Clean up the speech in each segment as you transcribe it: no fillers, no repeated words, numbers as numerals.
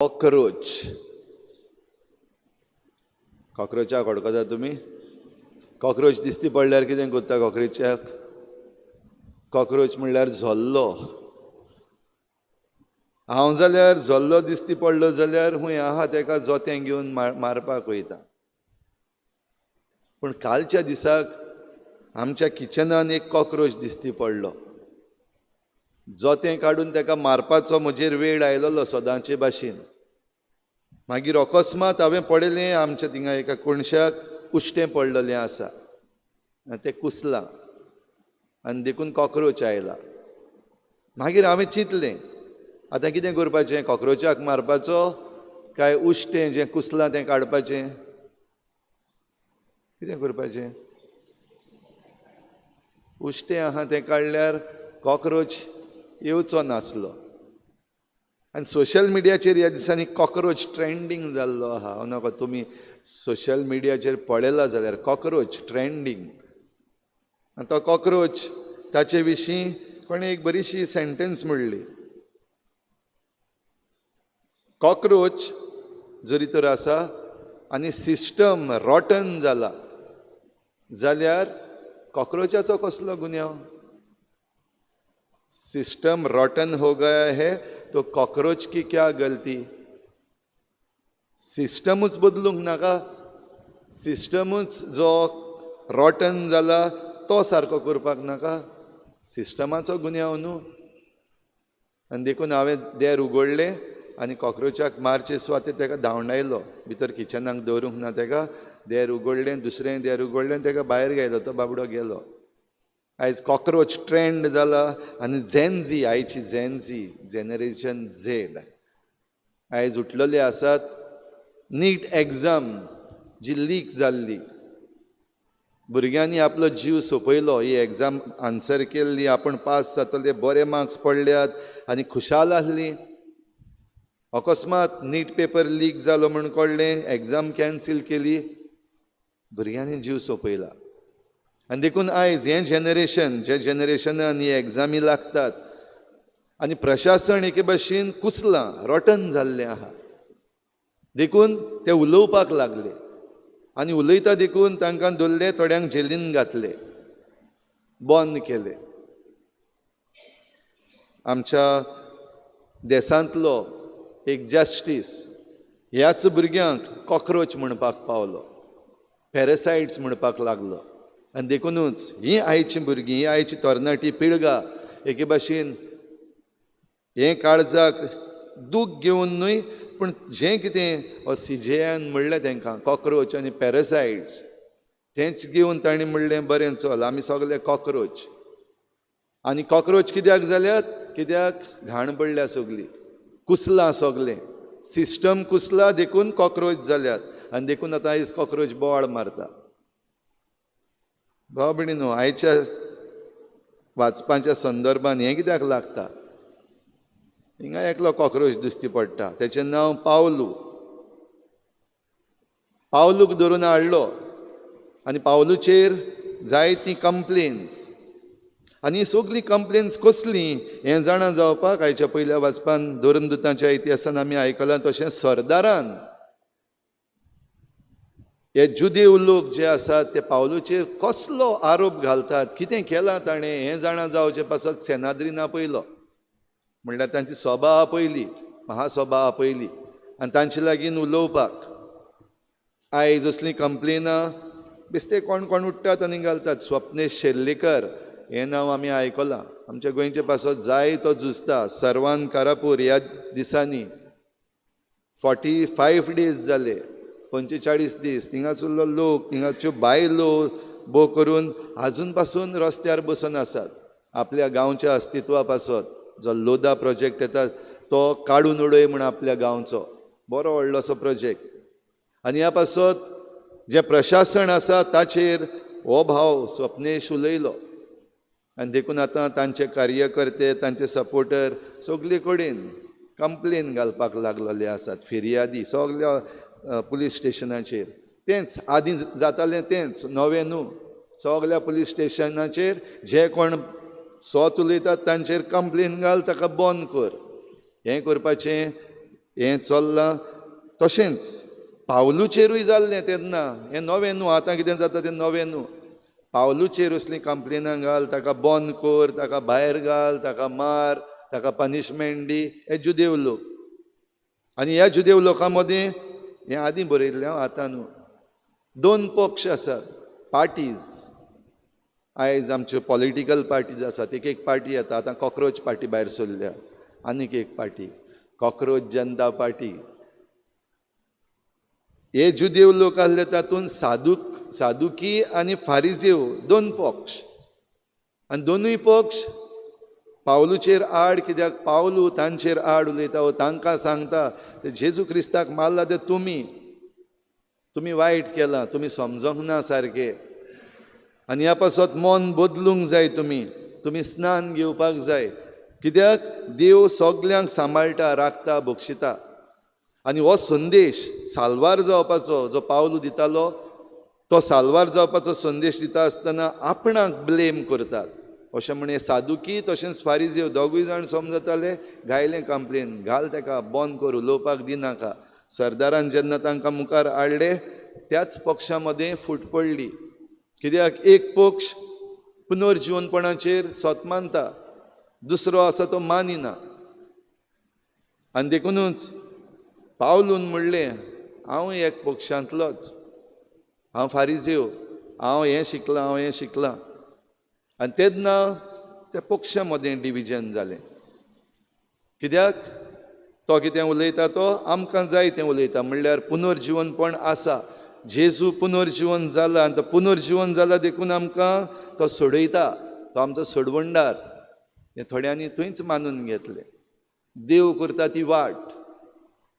कॉकरोच. कॉकरोचाक वळखता तुमी? कॉकरोच दिसती पडल्यार कितें कोत्ता कॉकरोचाक? कॉकरोच म्हणल्यार झोल्लो. हांव जाल्यार झोल्लो दिसती पडलो जाल्यार हूंय आहा तेका जोतें घेवन मारपाक वयता. पूण कालच्या दिसाक आमच्या किचनान एक कॉकरोच दिसती पडलो. जोतें काडून तेका मारपाचो म्हजेर वेळ आयलोलो सदांचे भाशेन. मागीर अकस्मात हांवें पळयलें आमच्या थिंगा एका कोणशाक उश्टें पडलेलें आसा. तें कुसलां आनी देखून कॉकरोच आयला. मागीर हांवें चिंतलें आतां कितें करपाचें? कॉकरोचाक मारपाचो काय उश्टें जें कुसलां तें काडपाचें? कितें करपाचें? उश्टें आहा तें काडल्यार कॉकरोच येवचो नासलो. आनी सोशल मिडियाचेर ह्या दिसांनी कॉकरोच ट्रेंडींग जाल्लो आहा. हांव नाका तुमी सोशल मिडियाचेर पळयला जाल्यार कॉकरोच ट्रेंडींग. आनी तो कॉकरोच ताचे विशीं कोणें एक बरीशी सेंटेन्स म्हणली. कॉकरोच जरी तर आसा आनी सिस्टम रॉटन जाला जाल्यार कॉकरोचाचो कसलो गुन्यांव? सिस्टम रॉटन हो गया है तो कॉकरोच की क्या गलती? सिस्टमूच बदलूंक नाका. सिस्टमूच जो रॉटन जाला तो सारको करपाक नाका. सिस्टमाचो गुन्यांव न्हू. आनी देखून हांवें देर उगडलें आनी कॉकरोचाक मारचे सुवातेर तेका धांवडायलो. भितर किचनाक दवरूंक ना तेका. देर उगडलें, दुसरें देर उगडलें, तेका भायर गेलो. तो बाबडो गेलो. आयज कॉकरोच ट्रेंड जाला आनी झेनझी, आयची झेनझी जेनरेशन झेड आयज उठलेले आसात. नीट एग्जाम जी लीक जाल्ली, भुरग्यांनी आपलो जीव सोंपयलो. ही एग्जाम आन्सर केल्ली, आपूण पास जातले, बरे मार्क्स पडल्यात आनी खुशाल आहली. अकस्मात नीट पेपर लीक जालो म्हूण कळ्ळें, एग्जाम कॅन्सील केली, भुरग्यांनी जीव सोंपयला. आनी देखून आयज हें जेनरेशन, जे जेनरेशनान ही एग्जामी लागतात आनी प्रशासन एके भाशेन कुसलां रॉटन जाल्लें आहा. देखून ते उलोवपाक लागले आनी उलयता देखून तांकां धरले, थोड्यांक जेलीन घातले, बंद केले. आमच्या देशांतलो एक जस्टीस ह्याच भुरग्यांक कॉकरोच म्हणपाक पावलो, पॅरासायट्स म्हणपाक लागलो. आनी देखूनच ही आयची भुरगीं, ही आयची तरणाटी पिळगा एके भाशेन हें काळजाक दूख घेवन न्हय, पूण जें कितें CJN म्हणलें तांकां कॉकरोच आनी पॅरासायट्स, तेंच घेवन तांणी म्हणलें बरें चल आमी सगळे कॉकरोच. आनी कॉकरोच कित्याक जाल्यात? कित्याक घाण पडल्या सगळी, कुसलां सगलें. सिस्टम कुसला देखून कॉकरोच जाल्यात. आनी देखून आतां आयज कॉकरोच बोवाळ मारता. भाव भयणीनो, आयच्या वाचपाच्या संदर्भान हें कित्याक लागता? हिंगा एकलो कॉकरोच दिसती पडटा, तेचें नांव पावलू. पावलूक धरून हाडलो आनी पावलूचेर जायतीं कंप्लेन्स. आनी सगळीं कंप्लेन्स कसलीं हें जाणा जावपाक आयच्या पयल्या वाचपान धोरणदुतांच्या इतिहासान आमी आयकलां तशें सरदारान हे जुदेव लोक जे आसात ते पावलूचेर कसलो आरोप घालतात, कितें केलां ताणें हें जाणा जावचे पासत सेनाद्रीन आपयलो. म्हणल्यार तांची सभा आपयली, महासभा आपयली आनी तांचे लागीं उलोवपाक. आयज असलीं कंप्लेनां बेश्टे कोण कोण उठ्ठात आनी घालतात. स्वप्नेश शेर्लेकर हें नांव आमी आयकलां. आमच्या गोंयचे पासत जायतो झुजता. सर्वान कारापूर ह्या दिसांनी 45 days जाले, 45 दीस थिंगासरलो लोक, थिंगाच्यो बायलो भोव करून आजून पासून रस्त्यार बसून आसात. आपल्या गांवच्या अस्तित्वा पासत जो लोदा प्रोजेक्ट येता तो काडून उडय म्हण आपल्या गांवचो बरो व्हडलोसो प्रोजेक्ट. आनी ह्या पासत जें प्रशासन आसा ताचेर हो भाव स्वप्नेश उलयलो. आनी देखून आतां तांचे कार्यकर्ते, तांचे सपोर्टर सगळे कडेन कंप्लेन घालपाक लागलेले आसात. फिर्यादी सगळ्या पुलीस स्टेशनाचेर. तेंच आदीं जातालें तेंच, नवें न्हू. सगळ्या पुलीस स्टेशनाचेर जे कोण सोत उलयतात तांचेर कंप्लेन घाल, ताका बंद कर. हें करपाचें हें चल्लां तशेंच पावलूचेरूय जाल्लें तेन्ना. हें नवें न्हू, आतां कितें जाता तें नवें न्हू. पावलूचेर असलीं कंप्लेनां घाल, ताका बंद कर, ताका भायर घाल, ताका मार, ताका पनिशमेंट दी, हे जुदेव लोक. आनी ह्या जुदेव लोकां मदीं हें आदीं बरयल्लें आतां न्हू. 2 पक्ष आसात, पार्टीज. आयज आमच्यो पॉलिटिकल पार्टीज आसात. एक पार्टी येता, आतां कॉक्रोच पार्टी भायर सरल्या, आनीक एक पार्टी कॉक्रोच जनता पार्टी. हे जुदेव लोक आहले तातूंत सादुकी आनी फारिजेव 2 पक्ष. आनी दोनूय पक्ष पावलूचेर आड, कित्याक पावलू तांचेर आड उलयता, वो तांकां सांगता ते जेजू क्रिस्ताक मारला ते तुमी वायट केलां, तुमी समजोंक ना सारकें. आनी ह्या पासत मन बदलूंक जाय, तुमी स्नान घेवपाक जाय. कित्याक देव सगल्यांक सांबाळटा, राखता, बक्षिता. आनी हो संदेश साल्वार जावपाचो जो पावलू दितालो, तो साल्वार जावपाचो संदेश दिता आसतना आपणाक ब्लेम करतात. अशें म्हणे सादुकी तशेंच फारिजेव दोगूय जाण समजताले, घायलें कंप्लेन, घाल ताका, बंद कर, उलोवपाक दिनाका. सरदारान जेन्ना तांकां मुखार हाडले, त्याच पक्षा मदें फूट पडली. कित्याक एक पक्ष पुनर्जीवनपणाचेर स्वत मानता, दुसरो आसा तो मानिना. आनी देखूनच पावलून म्हणलें, हांव एक पक्षांतलोच, हांव फारिजेव, हांव हें शिकलां. आनी तेन्ना त्या पक्षा मदें डिविजन जालें. कित्याक तो कितें उलयता, तो आमकां जाय तें उलयता. म्हणल्यार पुनर्जीवनपण आसा, जेजू पुनर्जीवन जाला, आनी तो पुनर्जीवन जाला देखून आमकां तो सोडयता, तो आमचो सोडवंडार. हें थोड्यांनी थंयच मानून घेतलें. देव करता ती वाट.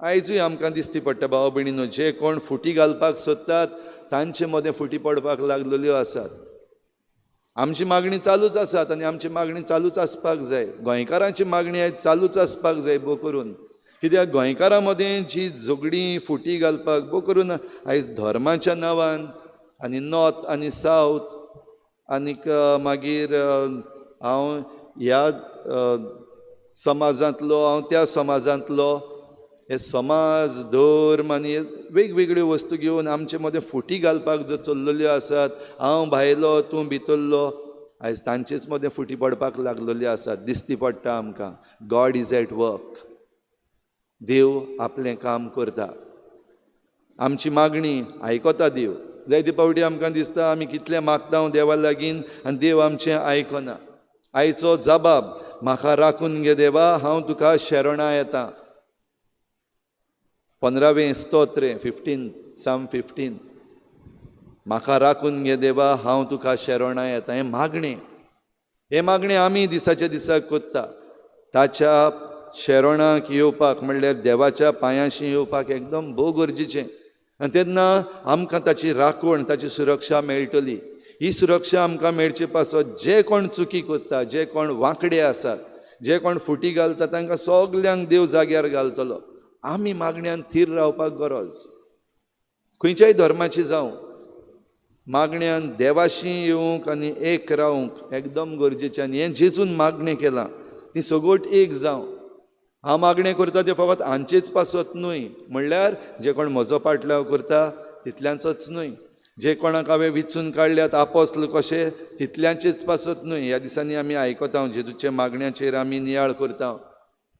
आयजूय आमकां दिसती पडटा भाव भयणीनो, जे कोण फुटी घालपाक सोदतात तांचे मदें फुटी पडपाक लागलेल्यो आसात. आमची मागणी चालूच आसात आनी आमची मागणी चालूच आसपाक जाय. गोंयकारांची मागणी आयज चालूच आसपाक जाय भोव करून. कित्याक गोंयकारां मदें जी झगडीं फुटी घालपाक भोव करून आयज धर्माच्या नांवान आनी नॉर्थ आनी सावथ आनीक मागीर हांव ह्या समाजांतलो, हांव त्या समाजांतलो, हे समाज, धर्म आनी वेगवेगळ्यो वस्तू घेवन आमचे मदें फुटी घालपाक जो चल्लेल्यो आसात, हांव भायलो तूं भितरलो, आयज तांचेच मदें फुटी पडपाक लागलेल्यो आसात. दिसती पडटा आमकां. God is at work. देव आपलें काम करता. आमची मागणी आयकता देव. जायते फावटी आमकां दिसता आमी कितलें मागता देवा लागीं आनी देव आमचें आयकना. आयचो जबाब, म्हाका राखून घे देवा, हांव तुका शरणा येतां. 15वें स्तोत्र 15 Psalm 15. म्हाका राखून घे देवा, हांव तुका शरणा येता. हे मागणें आमी दिसाच्या दिसाक कोत्ता. ताच्या शरणाक येवपाक म्हणल्यार देवाच्या पांयाशी येवपाक एकदम भोव गरजेचें. आनी तेन्ना आमकां ताची राखण, ताची सुरक्षा मेळटली. ही सुरक्षा आमकां मेळचे पासत जे कोण चुकी कोत्ता, जे कोण वांकडे आसात, जे कोण फुटी घालता, तांकां सगल्यांक देव जाग्यार घालतलो. आमी मागण्यांत थीर रावपाक गरज. खंयच्याय धर्माची जावं, मागण्यांत देवाशी येवंक आनी एक रावंक एकदम गरजेचें. आनी हें जेजून मागणें केलां, ती सगोट एक जावं. हांव मागणें करता तें फकत हांचेच पासत न्हय, म्हणल्यार जे कोण म्हजो पाटलाव करता तितल्यांचोच न्हय, जे कोणाक हांवें विचून काडल्यात आपोस्तल कशे तितल्यांचेच पासत न्हय. ह्या दिसांनी आमी आयकता जेजूचे मागण्याचेर आमी नियाळ करता.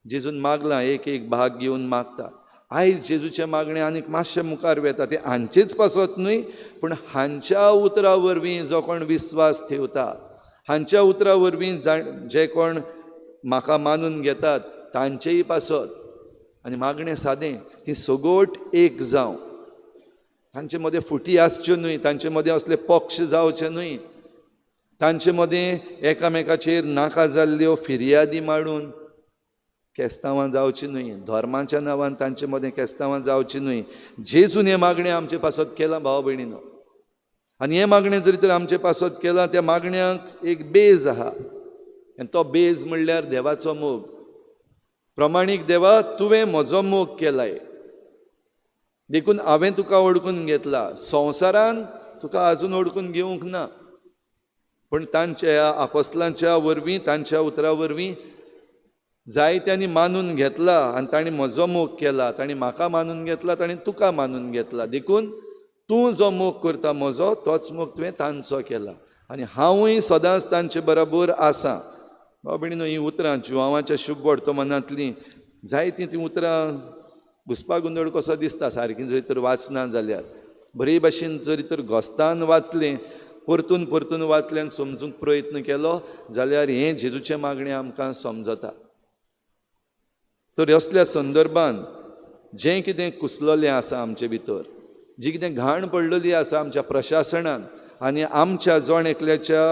जेजून मागलां, एक भाग घेवन मागता. आयज जेजूचे मागणें आनीक मातशें मुखार वेता. ते हांचेच पासत न्हय, पूण हांच्या उतरा वरवीं जो कोण विस्वास ठेवता, हांच्या उतरा वरवीं जे कोण म्हाका मानून घेतात तांचेय पासत. आनी मागणें सादें, ती सगोट एक जावं. तांचे मदें फुटी आसच्यो न्हय, तांचे मदें असले पक्ष जावचे न्हय, तांचे मदें एकामेकाचेर नाका जाल्ल्यो फिर्यादी मारून केस्तांवां जावची न्हय. धर्माच्या नांवान तांचे मदें केस्तांवां जावची न्हय. जेजून हें मागणें आमचे पासत केलां भाव भयणीनो. आनी हें मागणें जरी तर आमचे पासत केलां, त्या मागण्याक एक बेज आहा. आनी तो बेज म्हणल्यार देवाचो मोग. प्रमाणीक देवा, तुवें म्हजो मोग केलाय, देखून हांवें तुका ओळखून घेतला. संवसारान तुका आजून ओळखून घेवंक ना, पूण तांच्या आपोस्तलांच्या वरवीं, तांच्या उतरा वरवीं जायत्यांनी मानून घेतला आनी तांणी म्हजो मोग केला, तांणी म्हाका मानून घेतला, तांणी तुका मानून घेतला, देखून तूं जो मोग करता म्हजो तोच मोग तुवें तांचो केला आनी हांवूय सदांच तांचे बरोबर आसां. भाव भयणीनो, हीं उतरां जुवांवाच्या शुभ वर्तमानांतलीं जायतीं तीं उतरां घुसपा गुंदळ कसो दिसता सारकीं जरी तर वाचना जाल्यार. बरे भाशेन जरी तर घोस्तान वाचलें, परतून परतून वाचलें आनी समजूंक प्रयत्न केलो जाल्यार हें जेजूचें मागणें आमकां समजता. तर असल्या संदर्भान जें कितें कुसलोलें आसा आमचे भितर, जी कितें घाण पडलेली आसा आमच्या प्रशासनान आनी आमच्या जण एकल्याच्या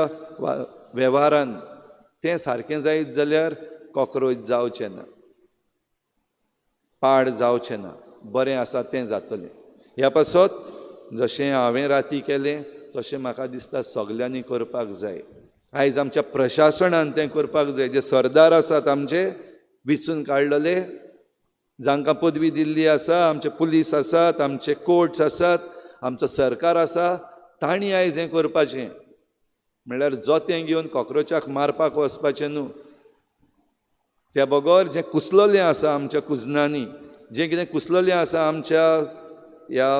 वेव्हारान, तें सारकें जायत जाल्यार कॉक्रोच जावचें ना, पाड जावचें ना, बरें आसा तें जातलें. ह्या पासत जशें हांवें राती केलें तशें म्हाका दिसता सगल्यांनी करपाक जाय. आयज आमच्या प्रशासनान तें करपाक जाय. जे सरदार आसात आमचे विचून काडलेले, जांकां पदवी दिल्ली आसा, आमचे पुलीस आसात, आमचे कोर्ट्स आसात, आमचो सरकार आसा, तांणी आयज हें करपाचें. म्हणल्यार जोतें घेवन कॉक्रोचाक मारपाक वचपाचें न्हू. त्या बगर जें कुसलोलें आसा आमच्या कुजनांनी, जें कितें कुसलोलें आसा आमच्या ह्या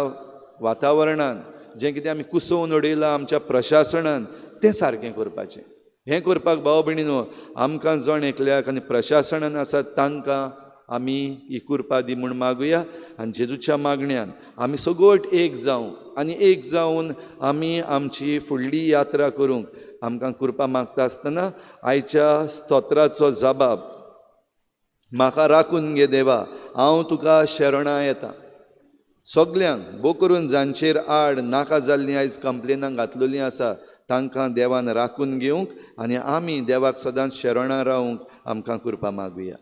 वातावरणान, जें कितें आमी कुसोवन उडयलां आमच्या प्रशासनान, तें सारकें करपाचें. हें करपाक भाव भयणीनो आमकां जण एकल्याक आनी प्रशासनान आसात तांकां आमी ही कृपा दी म्हूण मागुया. आनी जेजूच्या मागण्यान आमी सगळीं एक जावं आनी एक जावन आमी आमची फुडली यात्रा करूंक आमकां कृपा मागता आसतना आयच्या स्तोत्राचो जबाब, म्हाका राखून घे देवा, हांव तुका शरणा येता. सगल्यांक भोव करून जांचेर आड नाका जाल्लीं आयज कंप्लेनां घातलेलीं आसा तांकां देवान राखून घेवंक आनी आमी देवाक सदांच शरणा रावंक आमकां कृपा मागुया.